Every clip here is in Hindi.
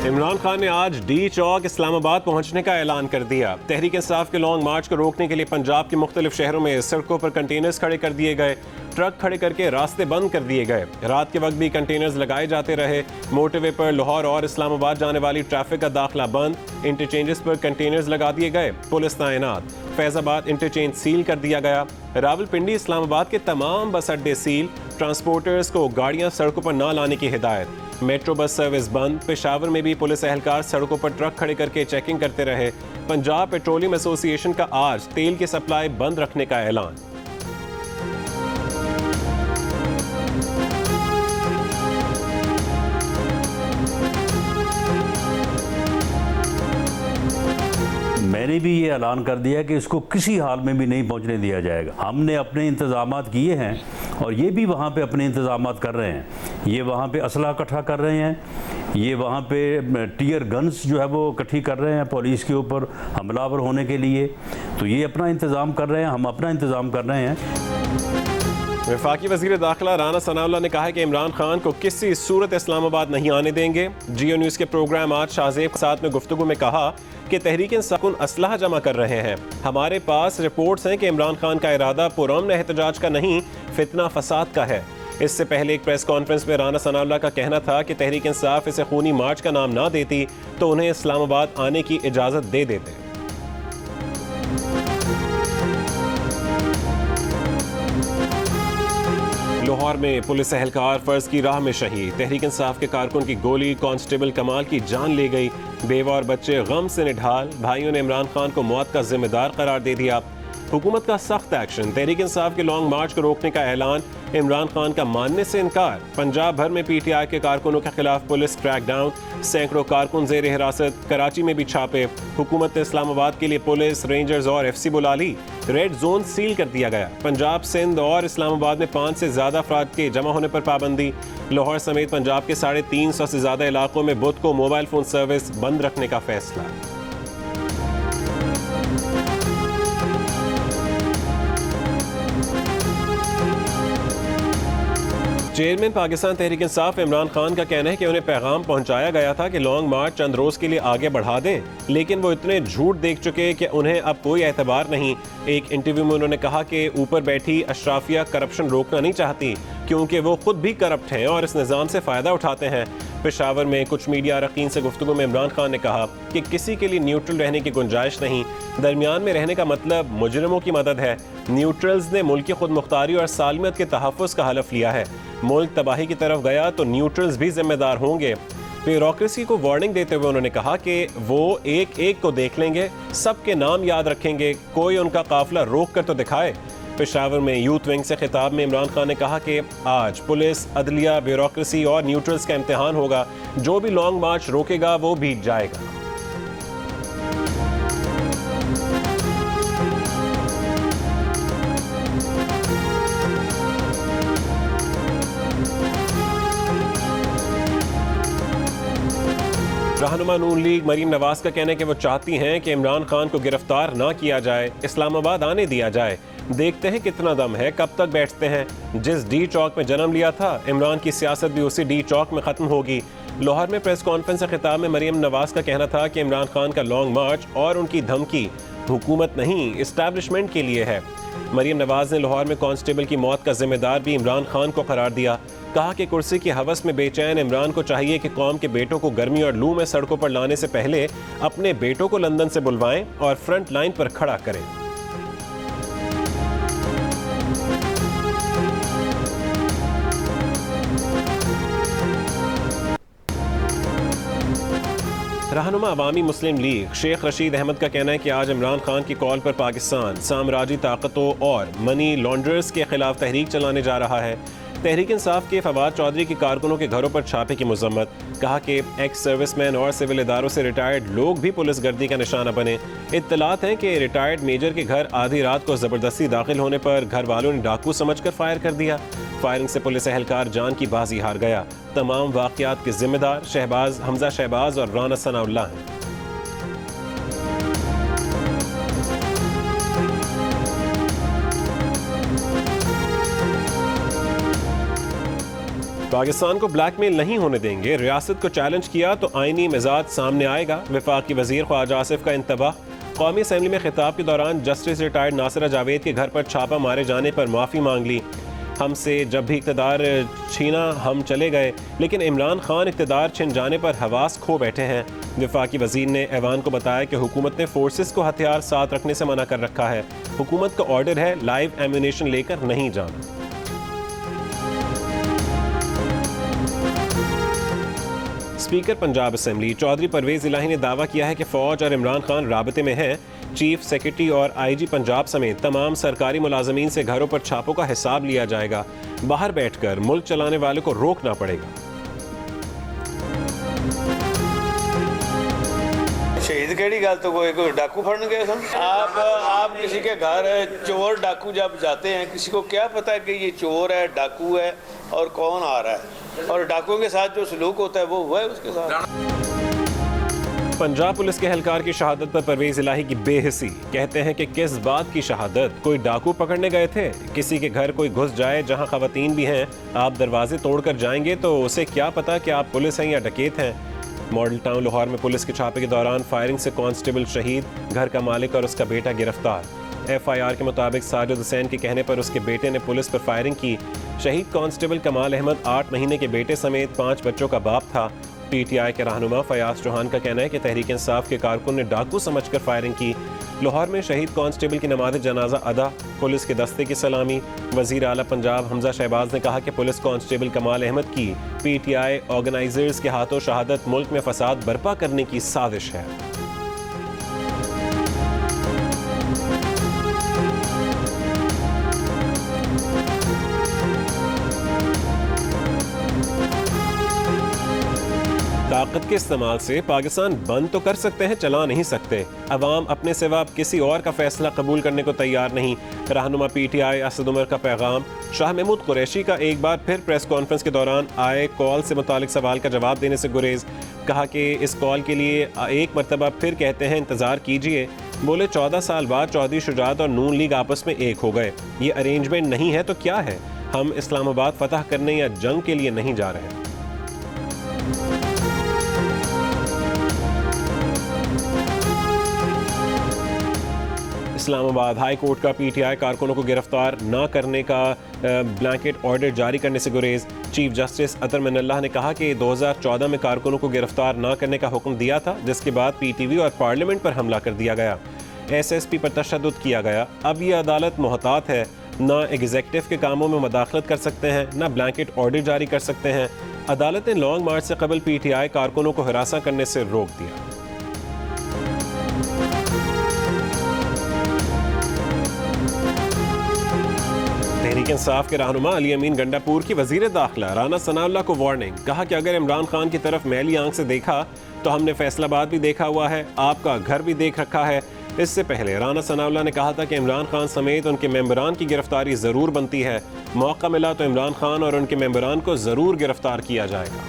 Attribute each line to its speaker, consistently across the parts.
Speaker 1: इमरान खान ने आज डी चौक इस्लामाबाद पहुंचने का ऐलान कर दिया। तहरीक इंसाफ के लॉन्ग मार्च को रोकने के लिए पंजाब के मुख्तलिफ शहरों में सड़कों पर कंटेनर्स खड़े कर दिए गए, ट्रक खड़े करके रास्ते बंद कर दिए गए। रात के वक्त भी कंटेनर्स लगाए जाते रहे। मोटरवे पर लाहौर और इस्लामाबाद जाने वाली ट्रैफिक का दाखिला बंद, इंटरचेंजेस पर कंटेनर्स लगा दिए गए, पुलिस तैनात। फैजाबाद इंटरचेंज सील कर दिया गया। रावलपिंडी इस्लामाबाद के तमाम बस अड्डे सील, ट्रांसपोर्टर्स को गाड़ियां सड़कों पर न लाने की हिदायत। मेट्रो बस सर्विस बंद। पेशावर में भी पुलिस एहलकार सड़कों पर ट्रक खड़े करके चेकिंग करते रहे। पंजाब पेट्रोलियम एसोसिएशन का आज तेल की सप्लाई बंद रखने का ऐलान।
Speaker 2: मैंने भी ये ऐलान कर दिया कि इसको किसी हाल में भी नहीं पहुंचने दिया जाएगा। हमने अपने इंतजामात किए हैं और ये भी वहाँ पे अपने इंतजामात कर रहे हैं। ये वहाँ पे असला इकट्ठा कर रहे हैं, ये वहाँ पे टीयर गन्स जो है वो इकट्ठी कर रहे हैं पुलिस के ऊपर हमलावर होने के लिए। तो ये अपना इंतज़ाम कर रहे हैं, हम अपना इंतज़ाम कर रहे हैं।
Speaker 1: वफाकी वज़ीर दाखिला राना सनाउल्लाह ने कहा है कि इमरान खान को किसी सूरत इस्लामाबाद नहीं आने देंगे। जियो न्यूज़ के प्रोग्राम आज शाहजेब के साथ में गुफ्तगू में कहा कि तहरीक इंसाफ असलहा जमा कर रहे हैं। हमारे पास रिपोर्ट्स हैं कि इमरान खान का इरादा पुरअमन एहतजाज का नहीं, फितना फसाद का है। इससे पहले एक प्रेस कॉन्फ्रेंस में राना सनाउल्लाह का कहना था कि तहरीक इंसाफ इसे खूनी मार्च का नाम ना देती तो उन्हें इस्लामाबाद आने की इजाज़त दे देते। लाहौर में पुलिस एहलकार फर्ज की राह में शहीद। तहरीक इंसाफ के कारकुन की गोली कांस्टेबल कमाल की जान ले गई। बेवा और बच्चे गम से निढाल। भाइयों ने इमरान खान को मौत का जिम्मेदार करार दे दिया। हुकूमत का सख्त एक्शन। तहरीक इंसाफ के लॉन्ग मार्च को रोकने का ऐलान। इमरान खान का मानने से इनकार। पंजाब भर में पीटीआई के कारकुनों के खिलाफ पुलिस क्रैकडाउन। सैकड़ों कारकुन जेर हिरासत। कराची में भी छापे। हुकूमत ने इस्लामाबाद के लिए पुलिस, रेंजर्स और एफसी बुला ली। रेड जोन सील कर दिया गया। पंजाब, सिंध और इस्लामाबाद में 5 से ज़्यादा अफराद के जमा होने पर पाबंदी। लाहौर समेत पंजाब के 350 से ज़्यादा इलाकों में बुध को मोबाइल फ़ोन सर्विस बंद रखने का फैसला। चेयरमैन पाकिस्तान तहरीक इंसाफ इमरान खान का कहना है कि उन्हें पैगाम पहुंचाया गया था कि लॉन्ग मार्च चंद रोज के लिए आगे बढ़ा दें, लेकिन वो इतने झूठ देख चुके कि उन्हें अब कोई एतबार नहीं। एक इंटरव्यू में उन्होंने कहा कि ऊपर बैठी अशराफिया करप्शन रोकना नहीं चाहती क्योंकि वो खुद भी करप्ट हैं और इस निज़ाम से फ़ायदा उठाते हैं। पेशावर में कुछ मीडिया अरकान से गुफ्तगू में इमरान खान ने कहा कि किसी के लिए न्यूट्रल रहने की गुंजाइश नहीं। दरमियान में रहने का मतलब मुजरिमों की मदद है। न्यूट्रल्स ने मुल्क की खुद मुख्तारी और सालमियत के तहफ़्फ़ुज़ का हलफ लिया है। मुल्क तबाही की तरफ गया तो न्यूट्रल्स भी जिम्मेदार होंगे। ब्यूरोक्रेसी को वार्निंग देते हुए उन्होंने कहा कि वो एक एक को देख लेंगे, सबके नाम याद रखेंगे, कोई उनका काफिला रोक कर तो दिखाए। पेशावर में यूथ विंग से खिताब में इमरान खान ने कहा कि आज पुलिस, अदलिया, ब्यूरोक्रेसी और न्यूट्रल्स का इम्तिहान होगा। जो भी लॉन्ग मार्च रोकेगा वो बीत जाएगा। रहनुमा नून लीग मरीम नवाज का कहना है कि वो चाहती हैं कि इमरान खान को गिरफ्तार ना किया जाए, इस्लामाबाद आने दिया जाए। देखते हैं कितना दम है, कब तक बैठते हैं। जिस डी चौक में जन्म लिया था, इमरान की सियासत भी उसी डी चौक में ख़त्म होगी। लाहौर में प्रेस कॉन्फ्रेंस से खिताब में मरीम नवाज का कहना था कि इमरान खान का लॉन्ग मार्च और उनकी धमकी हुकूमत नहीं, इस्टेब्लिशमेंट के लिए है। मरीम नवाज ने लाहौर में कांस्टेबल की मौत का जिम्मेदार भी इमरान खान को करार दिया। कहा कि कुर्सी की हवस में बेचैन इमरान को चाहिए कि कौम के बेटों को गर्मी और लू में सड़कों पर लाने से पहले अपने बेटों को लंदन से बुलवाएं और फ्रंट लाइन पर खड़ा करें। रहनुमा अवामी मुस्लिम लीग शेख रशीद अहमद का कहना है कि आज इमरान खान की कॉल पर पाकिस्तान साम्राज्यी ताकतों और मनी लॉन्ड्रर्स के खिलाफ तहरीक चलाने जा रहा है। तहरीक इंसाफ के फवाद चौधरी के कारकुनों के घरों पर छापे की मजम्मत। कहा कि एक्स सर्विसमैन और सिविल इदारों से रिटायर्ड लोग भी पुलिस गर्दी का निशाना बने। इत्तलात हैं कि रिटायर्ड मेजर के घर आधी रात को ज़बरदस्ती दाखिल होने पर घर वालों ने डाकू समझकर फायर कर दिया। फायरिंग से पुलिस एहलकार जान की बाजी हार गया। तमाम वाक़यात के जिम्मेदार शहबाज, हमजा शहबाज और राना सनाउल्लाह हैं। पाकिस्तान को ब्लैकमेल नहीं होने देंगे, रियासत को चैलेंज किया तो आईनी मिजाज सामने आएगा। वफाकी वजीर ख्वाजा आसिफ का इंतबाह। कौमी असम्बली में खिताब के दौरान जस्टिस रिटायर्ड नासिरा जावेद के घर पर छापा मारे जाने पर माफ़ी मांग ली। हमसे जब भी इक़्तिदार छीना हम चले गए, लेकिन इमरान खान इक़्तिदार छिन जाने पर हवास खो बैठे हैं। वफाकी वजीर ने ऐवान को बताया कि हुकूमत ने फोर्सेस को हथियार साथ रखने से मना कर रखा है। हुकूमत का ऑर्डर है लाइव एम्यूनेशन लेकर नहीं जाना। स्पीकर पंजाब असम्बली चौधरी परवेज इलाही ने दावा किया है कि फ़ौज और इमरान खान राबते में हैं। चीफ सेक्रेटरी और IG पंजाब समेत तमाम सरकारी मुलाजमीन से घरों पर छापों का हिसाब लिया जाएगा। बाहर बैठकर मुल्क चलाने वाले को रोकना पड़ेगा।
Speaker 3: शहीद केड़ी गल तो कोई डाकू फड़न गए सन। आप किसी के घर चोर डाकू जब जाते हैं, किसी को क्या पता है कि ये चोर है, डाकू है और कौन आ रहा है, और डाकुओं के साथ जो सलूक होता है वो हुआ है उसके साथ।
Speaker 1: पंजाब पुलिस के एहलकार की शहादत पर परवेज इलाही की बेहिसी। कहते हैं कि किस बात की शहादत, कोई डाकू पकड़ने गए थे? किसी के घर कोई घुस जाए जहां खवातीन भी हैं, आप दरवाजे तोड़कर जाएंगे तो उसे क्या पता कि आप पुलिस हैं या डकैत हैं। मॉडल टाउन लाहौर में पुलिस के छापे के दौरान फायरिंग से कांस्टेबल शहीद, घर का मालिक और उसका बेटा गिरफ्तार। FIR के मुताबिक साजिद हुसैन के कहने पर उसके बेटे ने पुलिस पर फायरिंग की। शहीद कांस्टेबल कमाल अहमद 8 महीने के बेटे समेत 5 बच्चों का बाप था। PTI के रहनुमा फयाज चौहान का कहना है कि तहरीक इंसाफ के कारकुन ने डाकू समझकर फायरिंग की। लाहौर में शहीद कांस्टेबल की नमाज जनाजा अदा, पुलिस के दस्ते की सलामी। वजीर आला पंजाब हमजा शहबाज ने कहा कि पुलिस कांस्टेबल कमाल अहमद की PTI ऑर्गेनाइजर्स के हाथों शहादत मुल्क में फसाद बर्पा करने की साजिश है। ताकत के इस्तेमाल से पाकिस्तान बंद तो कर सकते हैं, चला नहीं सकते। अवाम अपने सिवा किसी और का फैसला कबूल करने को तैयार नहीं। रहनुमा PTI असद उमर का पैगाम। शाह महमूद कुरैशी का एक बार फिर प्रेस कॉन्फ्रेंस के दौरान आए कॉल से मुतालिक सवाल का जवाब देने से गुरेज। कहा कि इस कॉल के लिए एक मरतबा फिर कहते हैं इंतज़ार कीजिए। बोले 14 साल बाद चौधरी शुजात और नून लीग आपस में एक हो गए। ये अरेंजमेंट नहीं है तो क्या है? हम इस्लामाबाद फतह करने या जंग के लिए नहीं जा रहे। इस्लामाबाद हाई कोर्ट का PTI कारकुनों को गिरफ्तार न करने का ब्लैंकेट ऑर्डर जारी करने से गुरेज। चीफ जस्टिस अतर मिनल्लाह ने कहा कि 2014 में कारकुनों को गिरफ्तार न करने का हुक्म दिया था, जिसके बाद PTV और पार्लियामेंट पर हमला कर दिया गया। SSP पर तशद्दुद किया गया। अब ये अदालत मोहतात है, ना एग्जीक्यूटिव के कामों में मदाखलत कर सकते हैं, ना ब्लैंकेट ऑर्डर जारी कर सकते हैं। अदालत ने लॉन्ग मार्च से कबल PTI कारकुनों को हिरासा करने से रोक दिया। तहरीक इंसाफ के रहनुमा अली अमीन गंडापुर की वजीर दाखिला राना सनाउल्लाह को वार्निंग। कहा कि अगर इमरान खान की तरफ मैली आंख से देखा तो हमने फैसलाबाद भी देखा हुआ है, आपका घर भी देख रखा है। इससे पहले राना सनाउल्लाह ने कहा था कि इमरान खान समेत उनके मेंबरान की गिरफ्तारी ज़रूर बनती है। मौका मिला तो इमरान खान और उनके मेंबरान को ज़रूर गिरफ्तार किया जाएगा।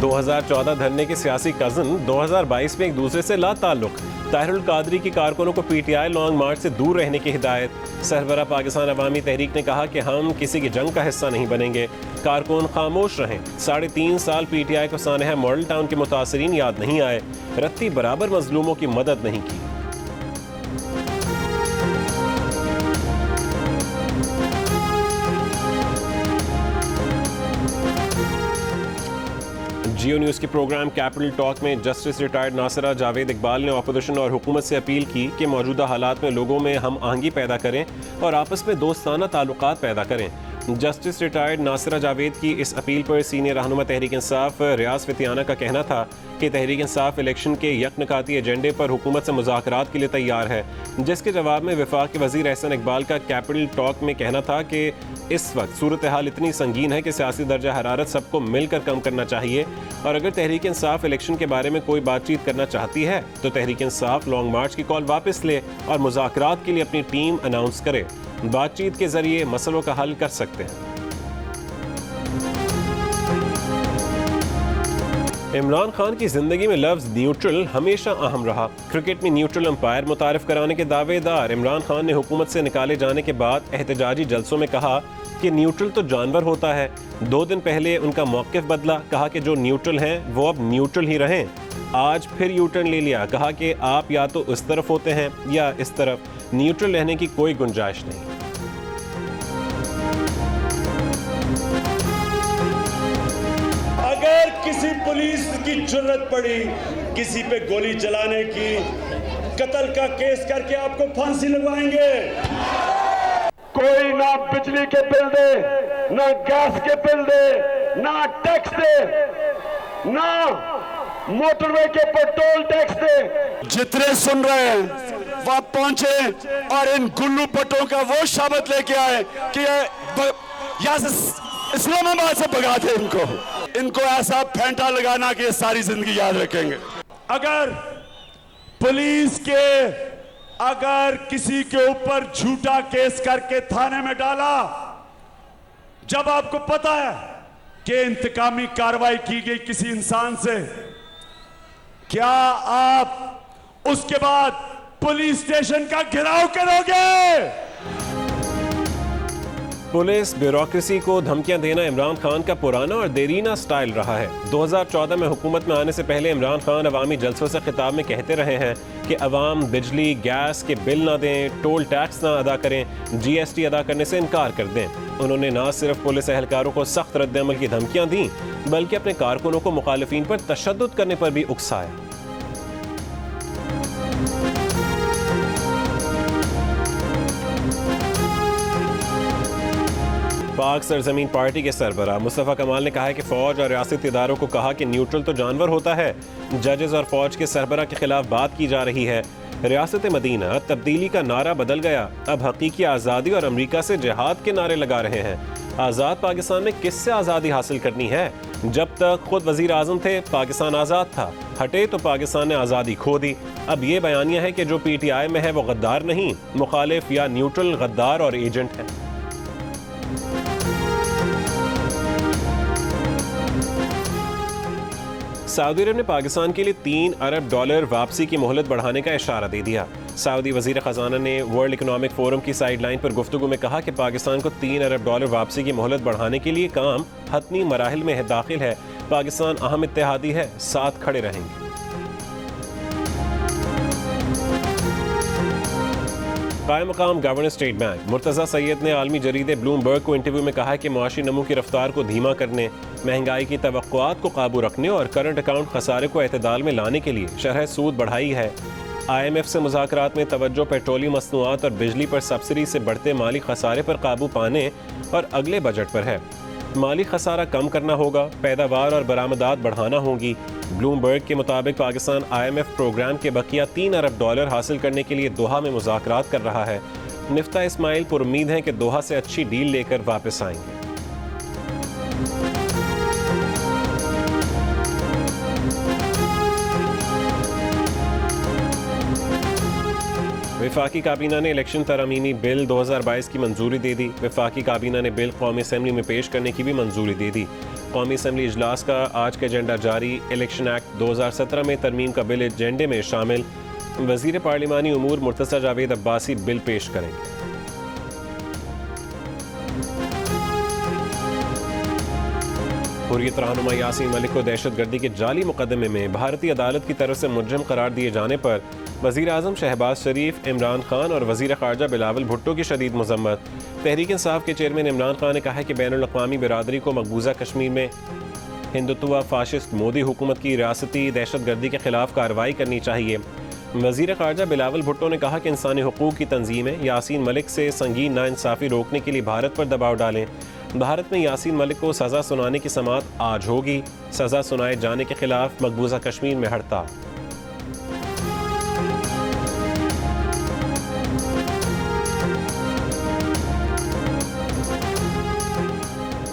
Speaker 1: दो 2014 धरने के सियासी कज़न 2022 में एक दूसरे से ला ताल्लुक। ताहिरुल कादरी की कारकुनों को PTI लॉन्ग मार्च से दूर रहने की हिदायत। सरबराह पाकिस्तान अवामी तहरीक ने कहा कि हम किसी की जंग का हिस्सा नहीं बनेंगे, कारकुन खामोश रहें। 3.5 साल PTI को सानहा मॉडल टाउन के मुतासरीन याद नहीं आए, रत्ती बराबर मजलूमों की मदद नहीं की। जियो न्यूज़ के प्रोग्राम कैपिटल टॉक में जस्टिस रिटायर्ड नासिरा जावेद इकबाल ने अपोजिशन और हुकूमत से अपील की कि मौजूदा हालात में लोगों में हम आहंगी पैदा करें और आपस में दोस्ताना ताल्लुकात पैदा करें। जस्टिस रिटायर्ड नासिरा जावेद की इस अपील पर सीनियर रहनुमा तहरीक इंसाफ रियाज फितियाना का कहना था कि तहरीक इंसाफ इलेक्शन के यकनकाती एजेंडे पर हुकूमत से मुज़ाकरात के लिए तैयार है, जिसके जवाब में वफाक के वज़ीर एहसन इकबाल का कैपिटल टॉक में कहना था कि इस वक्त सूरत हाल इतनी संगीन है कि सियासी दर्जा हरारत सबको मिलकर कम करना चाहिए, और अगर तहरीक इंसाफ इलेक्शन के बारे में कोई बातचीत करना चाहती है तो तहरीक इंसाफ लॉन्ग मार्च की कॉल वापस ले और मुज़ाकरात के लिए अपनी टीम अनाउंस करे। बातचीत के जरिए मसलों का हल कर सकते हैं। इमरान खान की जिंदगी में लफ्ज न्यूट्रल हमेशा अहम रहा। क्रिकेट में न्यूट्रल अंपायर मुतारिफ कराने के दावेदार इमरान खान ने हुकूमत से निकाले जाने के बाद एहतजाजी जलसों में कहा कि न्यूट्रल तो जानवर होता है। 2 दिन पहले उनका मौक़िफ़ बदला, कहा कि जो न्यूट्रल हैं वो अब न्यूट्रल ही रहें। आज फिर यू टर्न ले लिया, कहा कि आप या तो उस तरफ होते हैं या इस तरफ, न्यूट्रल रहने की कोई गुंजाइश नहीं।
Speaker 4: अगर किसी पुलिस की जुर्रत पड़ी किसी पे गोली चलाने की, कत्ल का केस करके आपको फांसी लगवाएंगे। कोई ना बिजली के बिल दे, ना गैस के बिल दे, ना टैक्स दे, ना मोटरवे के पेट्रोल टैक्स दे। जितने सुन रहे हैं वहां पहुंचे और इन गुल्लू पट्टों का वो शब्द लेके आए कि यहाँ से इस्लामाबाद से भगा दे इनको ऐसा फेंटा लगाना कि ये सारी जिंदगी याद रखेंगे। अगर पुलिस के अगर किसी के ऊपर झूठा केस करके थाने में डाला, जब आपको पता है कि इंतकामी कार्रवाई की गई किसी इंसान से, क्या आप उसके बाद पुलिस स्टेशन का घेराव करोगे?
Speaker 1: पुलिस ब्यूरोक्रेसी को धमकियां देना इमरान खान का पुराना और देरीना स्टाइल रहा है। 2014 में हुकूमत में आने से पहले इमरान खान अवामी जलसों से खिताब में कहते रहे हैं कि अवाम बिजली गैस के बिल ना दें, टोल टैक्स ना अदा करें, GST अदा करने से इनकार कर दें। उन्होंने न सिर्फ पुलिस एहलकारों को सख्त रद्द-ए-अमल की धमकियां दी, बल्कि अपने कारकुनों को मुखालिफिन पर तशद्दुद करने पर भी उकसाया। पाक सरजमीन पार्टी के सरबराह मुस्तफ़ा कमाल ने कहा है कि फ़ौज और रियासती इदारों को कहा कि न्यूट्रल तो जानवर होता है। जजेस और फ़ौज के सरबराह के खिलाफ बात की जा रही है। रियासत मदीना तब्दीली का नारा बदल गया, अब हकीकी आज़ादी और अमरीका से जिहाद के नारे लगा रहे हैं। आज़ाद पाकिस्तान में किससे आज़ादी हासिल करनी है? जब तक खुद वज़ीर आज़म थे पाकिस्तान आज़ाद था, हटे तो पाकिस्तान ने आज़ादी खो दी। अब ये बयानिया है कि जो PTI में है वो गद्दार नहीं, मुखालिफ या न्यूट्रल गद्दार और एजेंट है। सऊदी अरब ने पाकिस्तान के लिए $3 अरब वापसी की मोहलत बढ़ाने का इशारा दे दिया। सऊदी वज़ीर ख़जाना ने वर्ल्ड इकोनॉमिक फोरम की साइडलाइन पर गुफ्तगू में कहा कि पाकिस्तान को $3 अरब वापसी की मोहलत बढ़ाने के लिए काम हतमी मराहिल में दाखिल है। पाकिस्तान अहम इत्तेहादी है, साथ खड़े रहेंगे। कायम मकाम governor state bank Murtaza Syed ने आलमी जरीदे ब्लूमबर्ग को इंटरव्यू में कहा कि मुआशी नमू की रफ्तार को धीमा करने, महंगाई की तवक्कुआत को काबू रखने और करंट अकाउंट खसारे को एतदाल में लाने के लिए शरह सूद बढ़ाई है। IMF से मुज़ाकरात में तवज्जो पेट्रोलियम मसनूआत और बिजली पर सब्सिडी से बढ़ते माली खसारे पर काबू पाने और अगले बजट पर है। माली खसारा कम करना होगा, पैदावार और बरामदात बढ़ाना होगी। ब्लूमबर्ग के मुताबिक पाकिस्तान IMF प्रोग्राम के बकिया $3 अरब हासिल करने के लिए दोहा में मुज़ाकरात कर रहा है। निफ्ता इस्माइल पुरुम्मीद हैं कि दोहा से अच्छी डील लेकर वापस आएंगे। वफाकी काबीना ने इलेक्शन तरमीमी बिल 2022 की मंजूरी दे दी। वफाकी काबीना ने बिल कौमी असम्बली में पेश करने की भी मंजूरी दे दी। कौमी असम्बली इजलास का आज का एजेंडा जारी। इलेक्शन एक्ट 2017 में तरमीम का बिल एजेंडे में शामिल। वजीर पार्लिमानी उमूर मुर्तज़ा जावेद अब्बासी बिल पेश करेंगे। हुर्रियत रहनुमा यासीन मलिक को दहशतगर्दी के जाली मुकदमे में भारतीय अदालत की तरफ से मुजरिम करार दिए जाने पर वज़ीर आज़म शहबाज शरीफ, इमरान खान और वज़ीर ख़ारजा बिलावल भुट्टो की शदीद मज़म्मत। तहरीक इंसाफ के चेयरमैन इमरान खान ने कहा है कि बैनुल-अक़वामी बिरादरी को मकबूजा कश्मीर में हिंदुत्व फाशिस्ट मोदी हुकूमत की रियासती दहशतगर्दी के खिलाफ कार्रवाई करनी चाहिए। वज़ीर ख़ारजा बिलावल भुट्टो ने कहा कि इंसानी हुकूक की तंजीमें यासीन मलिक से संगीन नाइंसाफ़ी रोकने के लिए भारत पर दबाव डालें। भारत में यासीन मलिक को सज़ा सुनाने की समाअत आज होगी। सज़ा सुनाए जाने के खिलाफ मकबूजा कश्मीर में हड़ताल।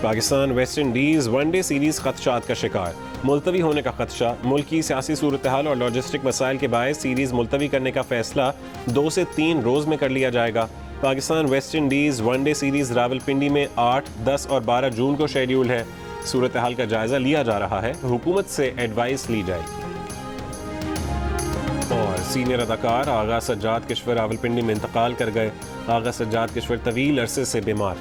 Speaker 1: Pakistan West Indies one day series खदशात का शिकार, मुलतवी होने का खदशा। मुल्की सियासी सूरत हाल और लॉजिस्टिक मसाइल के बायस सीरीज़ मुलतवी करने का फैसला 2 से 3 रोज़ में कर लिया जाएगा। Pakistan West Indies one day series Rawalpindi में 8, 10 और 12 जून को शेड्यूल है। सूरत हाल का जायजा लिया जा रहा है, हुकूमत से एडवाइस ली जाएगी। और सीनियर अदाकार आगा सज्जाद किश्वर रावलपिंडी में इंतकाल कर गए। आगा सज्जाद किश्वर तवील अरसे से बीमार।